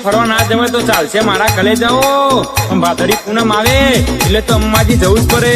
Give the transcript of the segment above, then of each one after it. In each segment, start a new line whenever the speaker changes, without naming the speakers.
ફરવા ના જવાય તો ચાલશે મારા કલે જાઓ, ભાદરી પૂનમ આવે એટલે તો અંબાજી જવું જ પડે.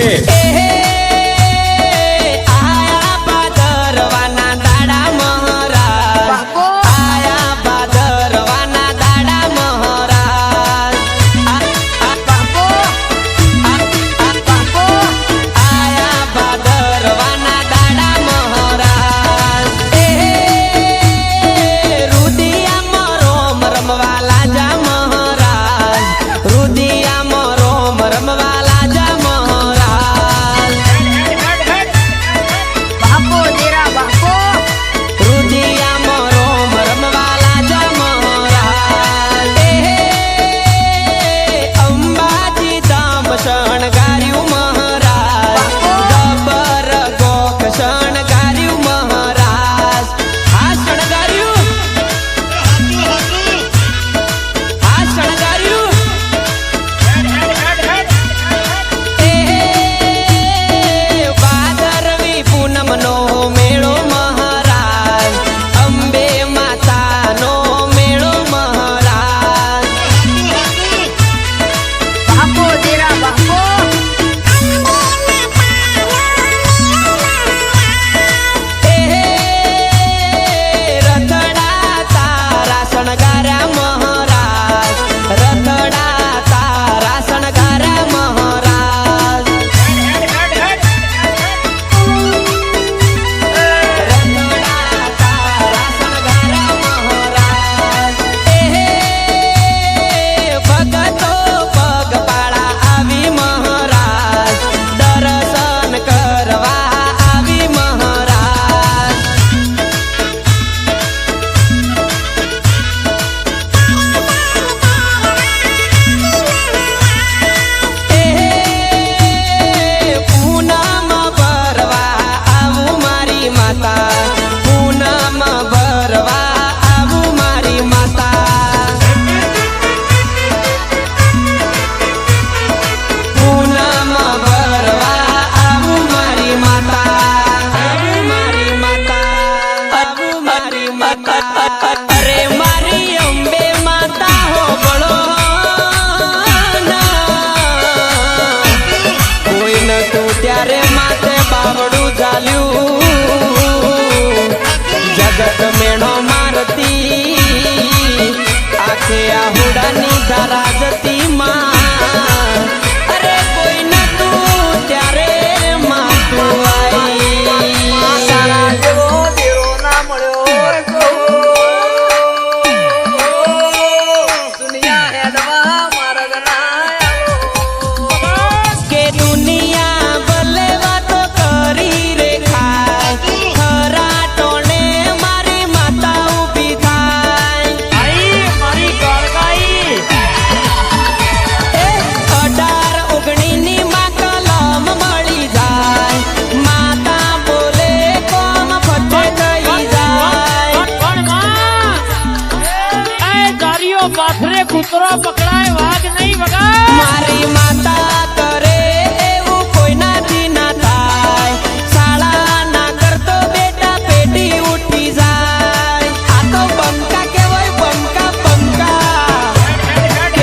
પાથરે કૂતરો પકડાય વાઘ નહીં વગા.
મારી માતા કરે એવું કોઈનાથી ના થાય, શાળા ના કરતો બેટા પેટી ઉઠી જાય. આ તો બંકા કેવાય બંકા બંકા.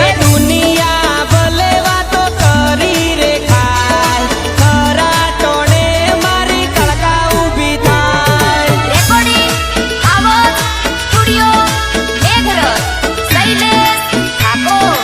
એ દુનિયા ભલે વાતો કરી રે ખાય, ખરા ટોણે મારી કળકા ઊભી થાય.
રેકોર્ડિંગ આવાજ સ્ટુડિયો મેઘરજ શૈલેષ ઠાકોર.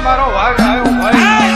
મારો વાઘ આવ્યો ભાઈ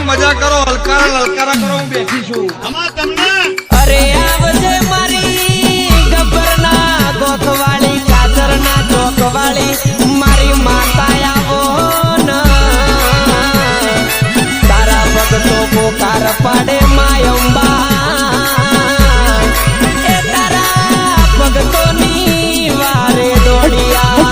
મજા કરો હલકારા લલકારા કરો હું બેઠી છું
અરે આવજે મારી ગબ્બરના ગોખવાળી કાચરના ચોકવાળી મારી માતા આવો ન તારા ભગતો પોકાર પાડે માયંબા એ તારા ભગતોની વારે દોડિયા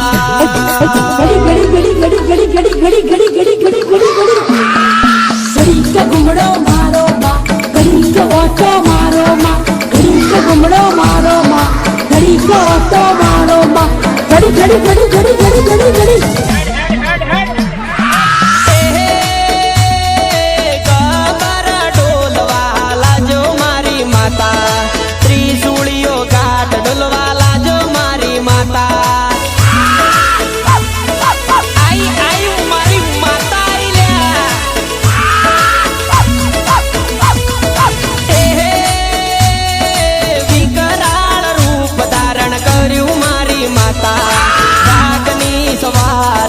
घुमड़ो मारो माँ घड़ी का ऑटो मारो माँ घड़ी का घुमड़ो मारो माँ घड़ी का ऑटो मारो माँ घड़ी घड़ी घड़ी घड़ी घड़ी घड़ी घड़ी
ગબર ડોલવાલા જો મારી માતા ત્રિશુળીઓ ઘાટ ડોલવાલા જો મારી માતા આઈ આઈ મારી માતા આઈ લ્યા વિકરાળ રૂપ ધારણ કર્યું મારી માતા રાગની સવાર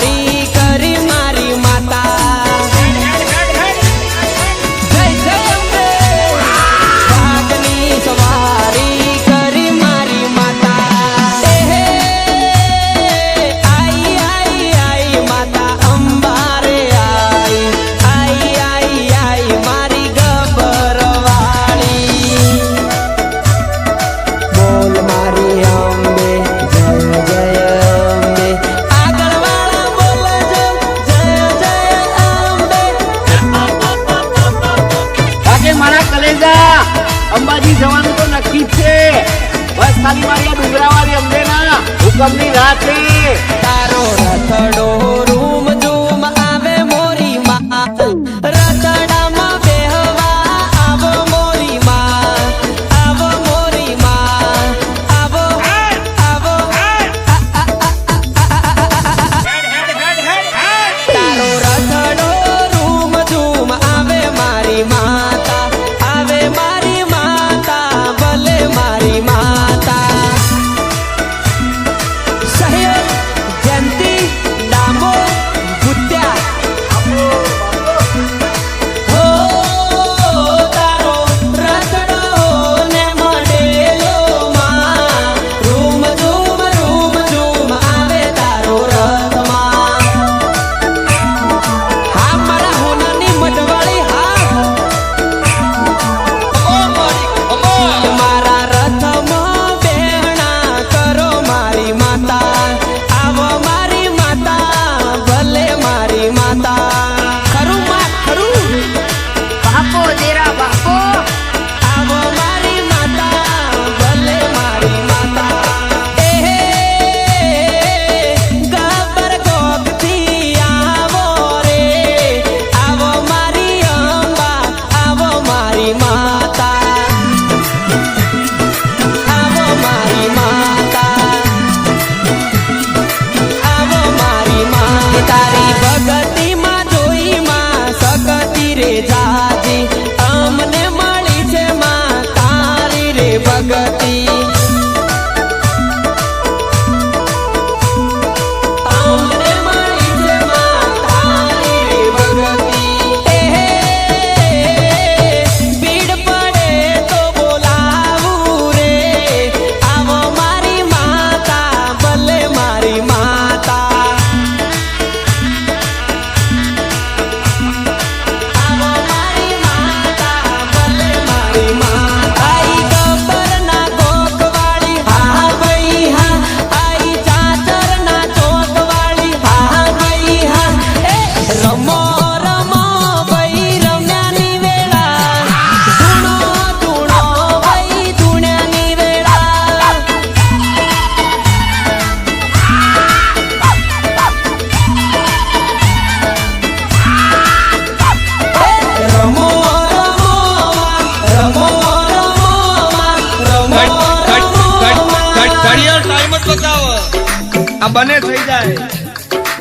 આ બને થઈ જાય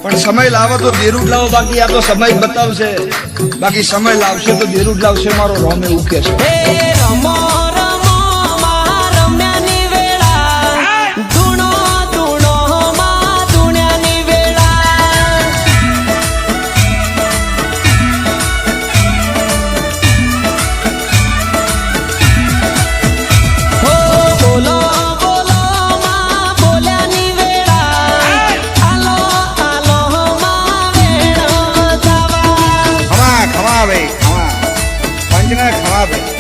પણ સમય લાવો તો દેરું જ લાવો, બાકી આ તો સમય જ બતાવશે. બાકી સમય લાવશે તો દેરું જ લાવશે. મારો રોમ એવું કે છે.
હે રમો રમો માં રમ્યાની વેળા, ધૂણો ધૂણો માં ધૂણ્યાની વેળા. હો બોલો બોલો માં બોલ્યાની વેળા, આલો આલો માં વેણો જાવા.
ખમા ખમા ભાઈ ખમા, પંચને ખમા ભાઈ.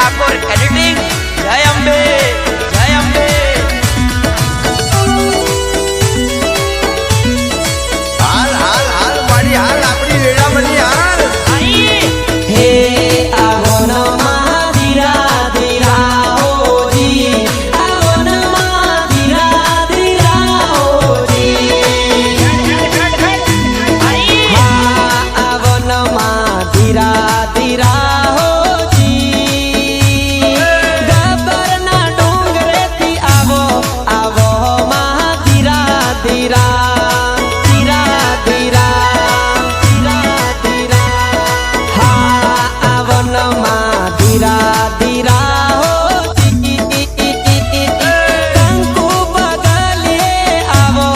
ઠાકોર એડિટિંગ. જય અંબે, જય અંબે.
હાલ હાલ હાલ મારી હાલ આપણી વેળામણી હાલ.
હે આવો ન મહાધીરા ધીરા હોજી, આવો ન મહાધીરા ધીરા હોજી. હા આવો ન મહાધીરા ધીરા હોજી. ગબ્બરના ડુંગરેથી આવો આવો મહાધીરા ધીરા ધીરા ધીરા ધીરા ધીરા. હા આવો ન મહાધીરા ધીરા હોજી. કંકુ બગલે આવો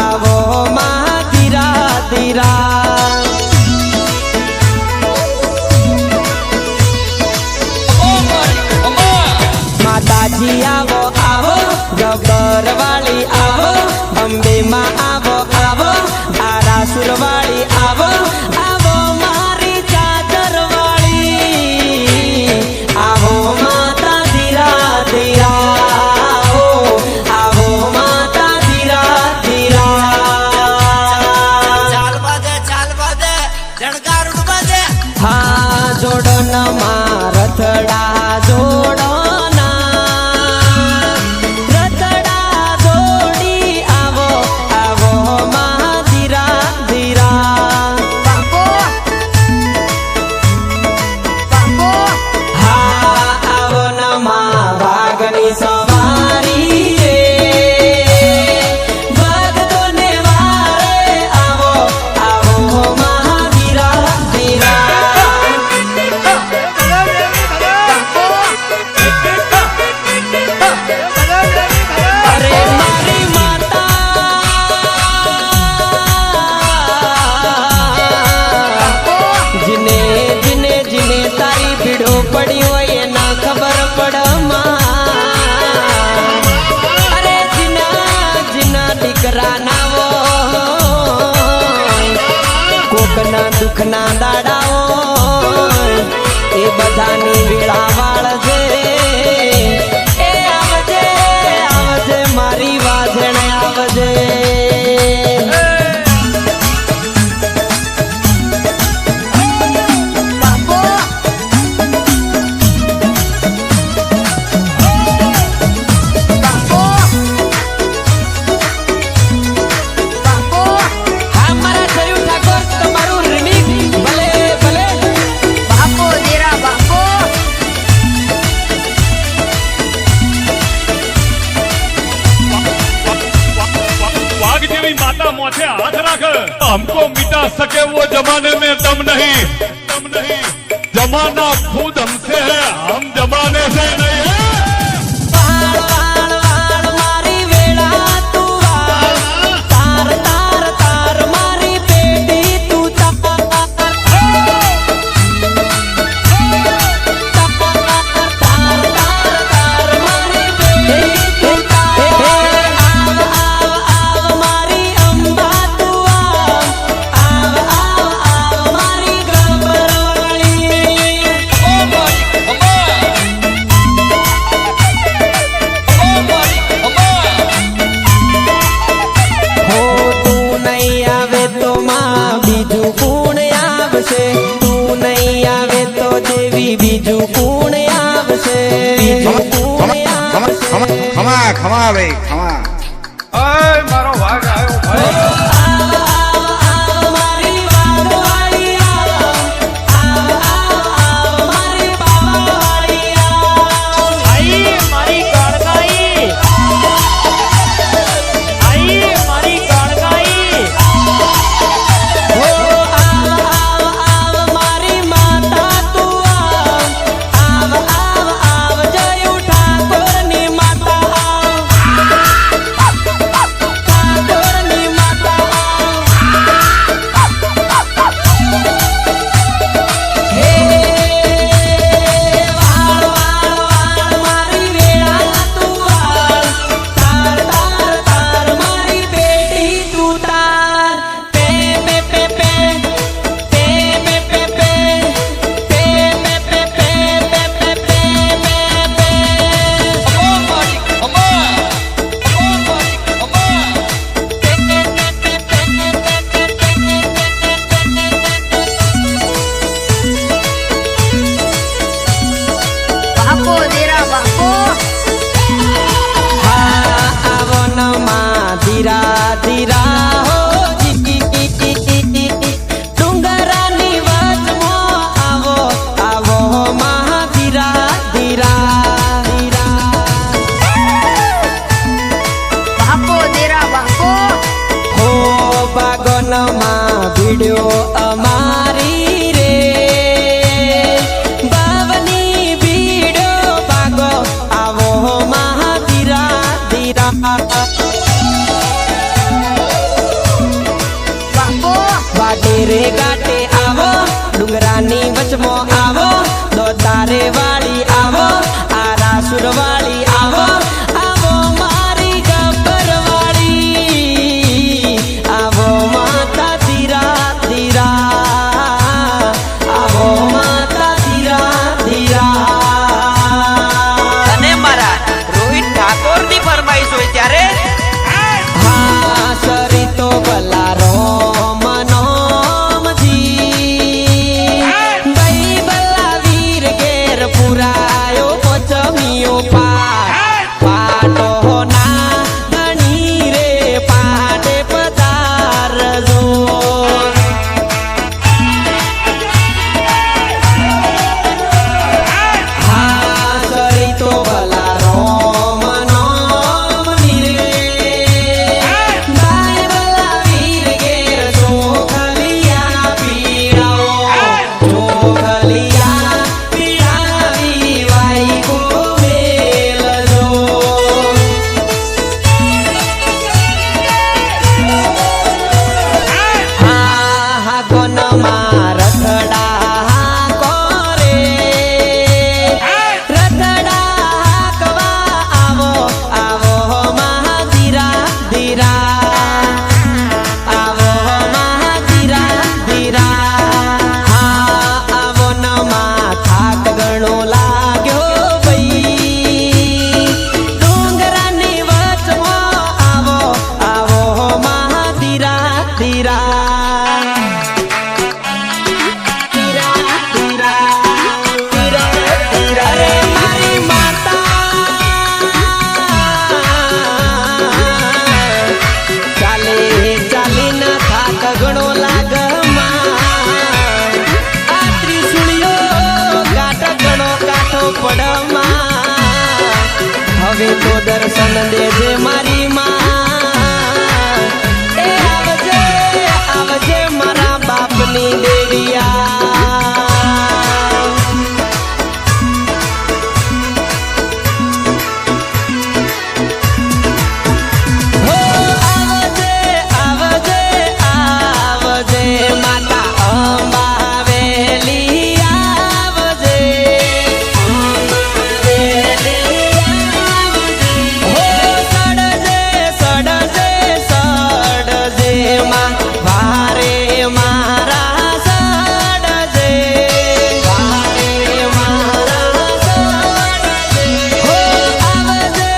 આવો મહાધીરા ધીરા. માતાજી આવો આવો, ગબ્બર વાળી આવો, અંબે માં આવો આવો, આરાસુર વાળી આવો આવો, મારી ચાદર વાળી આવો, માતા ધીરા ધીરા આવો, આવો માતા ધીરા ધીરા. ચાલ બાજે જણકાર બાજે. હા જોડો ન મારથડા જોડો સવારી રે ભક્તોને વારે આવો આવો મહાવીરા વીરા. અરે મારી માતા જીને જીને જીને તારી ભીડો પડી હોય એના ખબર પડમાં. દીકરા નાવો કોકના દુઃખના દાડાઓ એ બધાની વેળા વાળ છે. એ આવજે આવજે મારી વાજણ આવજે.
मोथे हाथ रख, हमको मिटा सके वो जमाने में दम नहीं. जमाना खुद हमसे है, हम जमाने से नहीं है.
મારી વેળા તું તાર તાર તાર મારી પેટી તું તાર મારી પેટી તું તાર. આવ મારી અંબા તું આવ મારી ગબ્બર વાળી. હો તું નહીં આવે તો માં બીજું કોણ આવશે, તું નહીં આવે તો દેવી બીજું કોણ આવશે, બીજું કોણ આવશે.
ખમા ખમા ભાઈ ખમા. અય મારો વાઘ આવ્યો ભાઈ.
મારી વાઘવાળી આવ મારી બાવાવાળી આવ.
આઈ મારી કાળગાઈ, આઈ મારી કાળગાઈ.
હો આવ મારી માતા તું આવ જયું ઠાકોરની માતા આવ. ધીરા ધીરા હો ડુંગરાની વચમાં આવો આવો મા ધીરા ધીરા
બાપો દેરા બાપો
હો બાગોનમાં ભીડ્યો અમારી રે બાવની ભીડો બાગો આવો મા ધીરા ધીરા
બાપો
વાટે રે ગાટે આવો ડુંગરાની વચમાં આવો દોતારે વાળી આવો આરાસુર વાળી આવો આવો મારી ગબ્બર વાળી આવો માતા ધીરા ધીરા આવો માતા ધીરા ધીરા
અને મારા રોહિત ઠાકોર ની ફરમાઈશ હોય ત્યારે
હા સરી તો બલારો મનોમજી ભાઈ બલ્લા વીર ઘેર પુરાયો પોચમિયો પાટો ના ધણી રે પાટે પધારજો હા સરી તો બલારો મનોમની રે ભાઈ બલ્લા વીર ઘેર ચોખલિયા પીડાવો ચોખલિયા પીડાવી વાઈ ગોવેલજો હા કોનમાં રથડા કોરે રથડા કવા આવો આવો મા ધીરા ધીરા આવો મા ધીરા ધીરા હા આવો નમાં થાક ઘણો લાગ્યો ભાઈ ડુંગરાની વચમાં આવો આવો મા ધીરા ધીરા અરે મારી માતા ચાલે ચાલીને થાક ઘણો લાગમાં આ ત્રિશુળિયો કાટ ઘણો કાઠો પડમાં હવે તો દર્શન દેજે મારી માં એ આવજે આવજે મારા બાપની દેવિયા હો આવજે આવજે આવજે માતા અંબાવેલી આવજે હો સડજે સડજે સડજે માં વારે મારા સડજે વારે મારા સડજે હો આવજે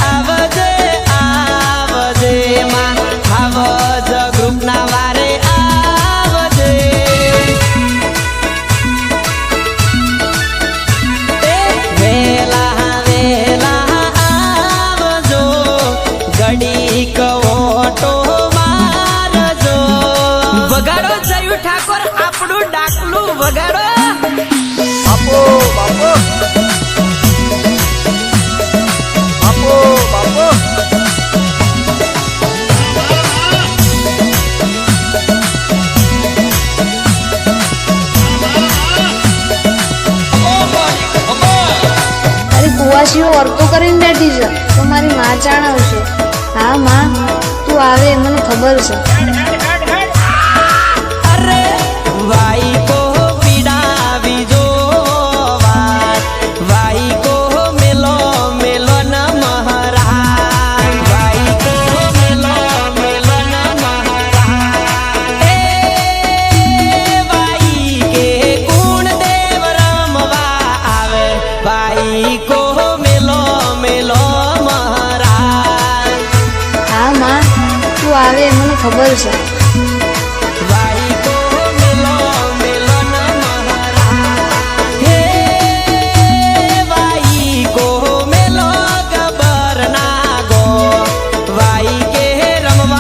આવજે આવજે માં આવજ ગ્રુપના વારે આવજે એ વેલા વેલા આવજો ઘડીક ઓટો મારજો વગાડો જયુ ઠાકોર આપણું ડાકલું વગાડો
બાપો બાપો બાપો બાપો
તારી કુવાસીઓ વર્તો કરીને બેઠી છે તો મારી માં જાણાવશે હા માં તું આવે એ મને ખબર છે
અરે વાઈ કો પીડાવી જો વાત વાઈ કો મેલો મેલો ન મહારાજ વાઈ કો મેલો મેલો ન મહારાજ એ વાઈ કે ગુણ દેવ રમવા આવે વાઈ કો મેલો મેલો મહારાજ
હા માં તું આવે એ મને ખબર છે
વાઈ કો મેલો મેલો ન મહારાજ હે વાઈ કો મેલો ગબર ના ગો વાઈ કે રમવા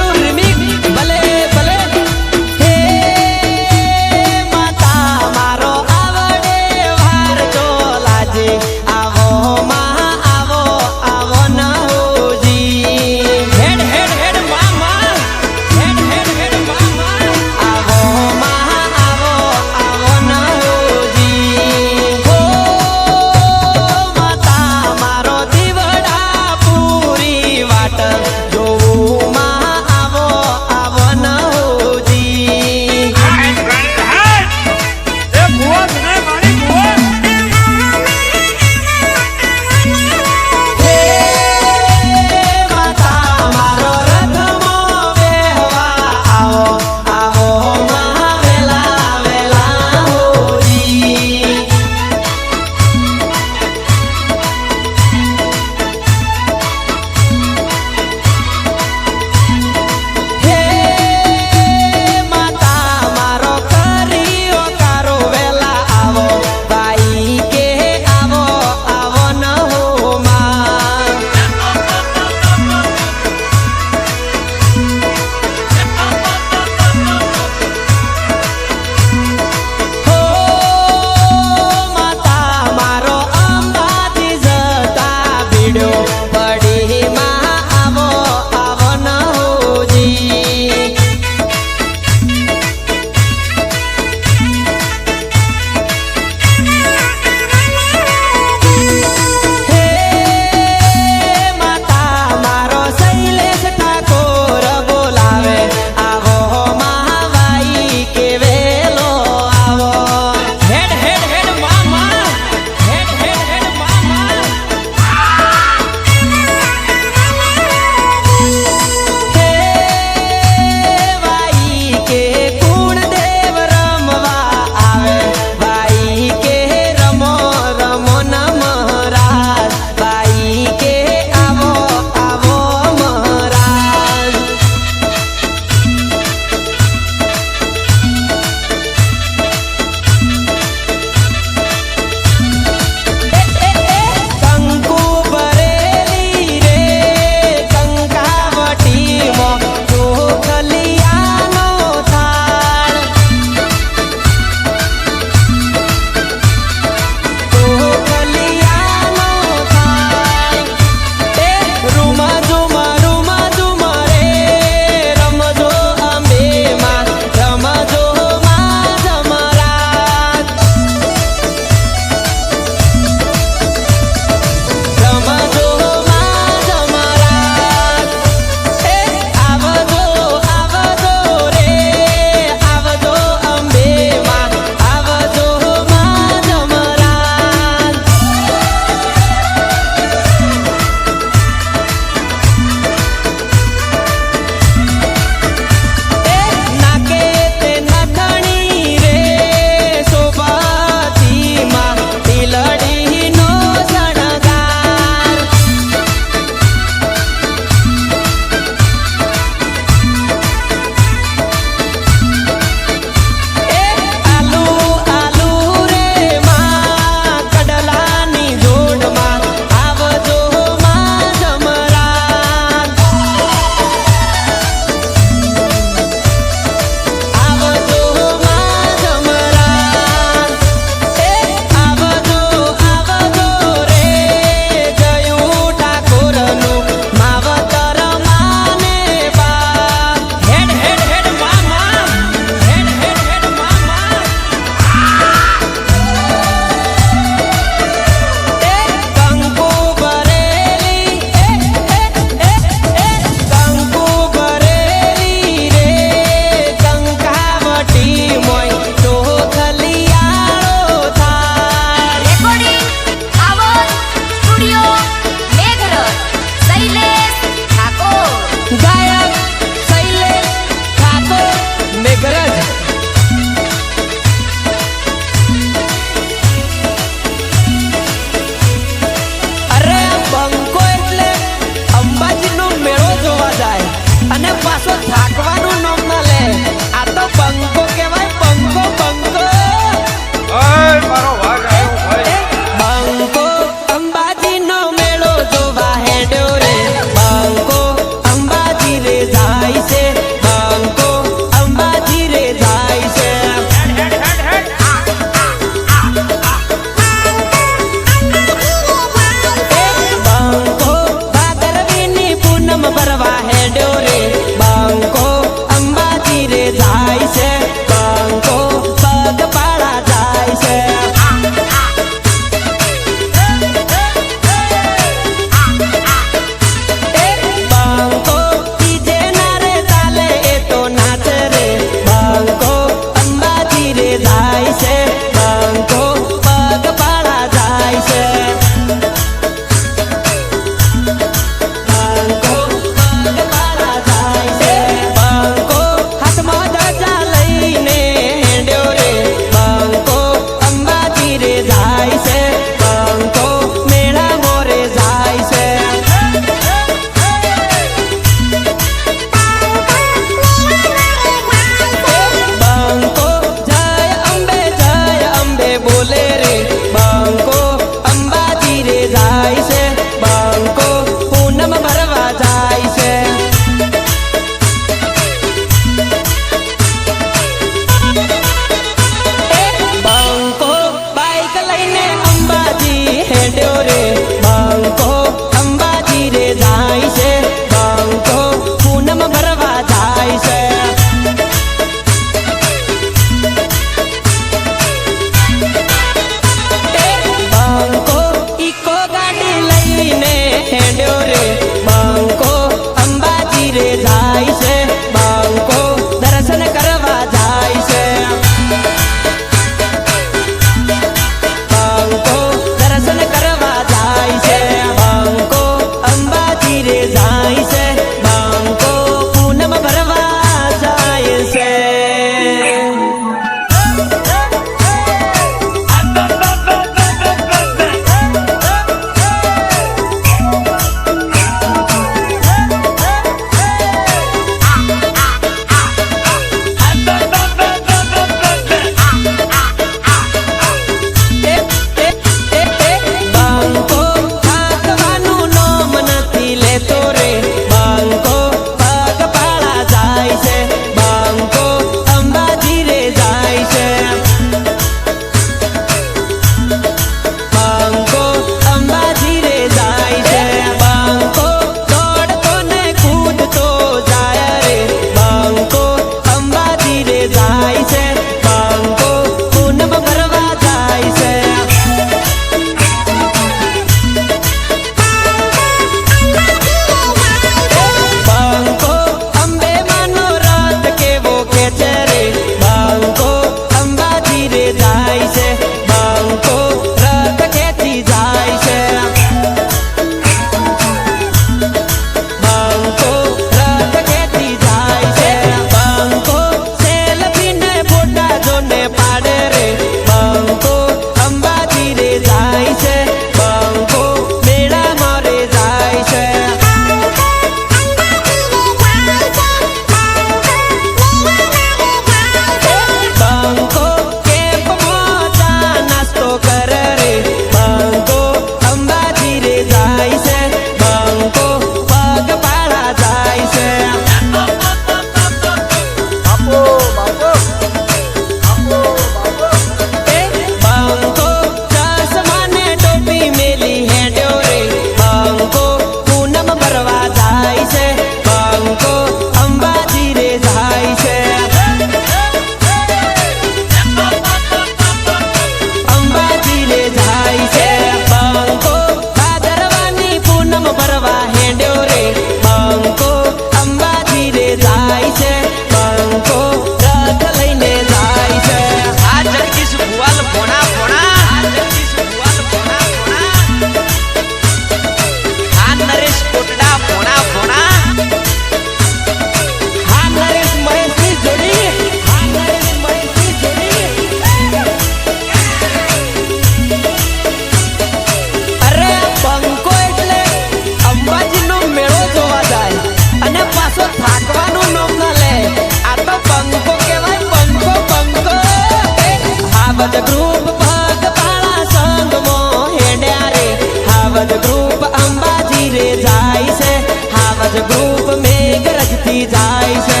હાવજ ગ્રુપ પગપાળા સંગમાં હેડ્યા રે હાવજ ગ્રુપ અંબાજી રે જાય છે હાવજ ગ્રુપ મેઘરજથી જાય છે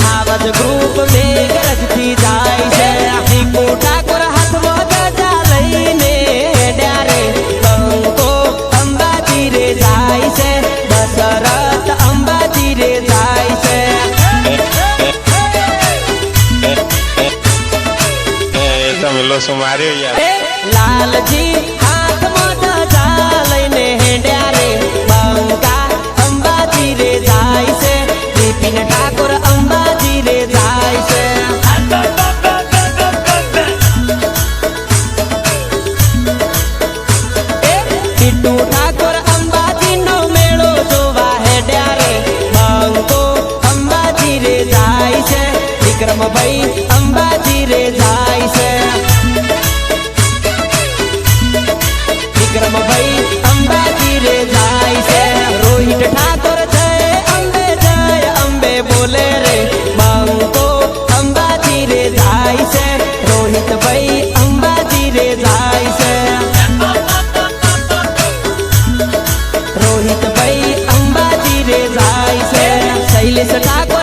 હાવજ ગ્રુપ મેઘરજથી જાય છે દીકુ ઠાકોર હાથમાં ગજા લઈને હેડ્યા રે બંકો અંબાજી રે જાય છે દશરથ અંબાજી રે જાય છે
તમે લોસો માર્યો યાર
એ લાલજી હાથમાં ધજા લઈને હેડ્યા રે બંકા અંબાજી રે જાય છે બિપિન ઠાકોર અંબાજી રે જાય છે એ કિટ્ટુ ઠાકોર અંબાજી નો મેળો જોવા હેડ્યા રે બંકો અંબાજી રે જાય છે વિક્રમભાઈ અંબાજી રે જાય છે વિક્રમભાઈ અંબાજી રે જાય છે રોહિત ઠાકોર જય અંબે બોલે રે બંકો અંબાજી રે જાય છે રોહિતભાઈ અંબાજી રે જાય છે રોહિતભાઈ અંબાજી રે જાય છે શૈલેષ ઠાકોર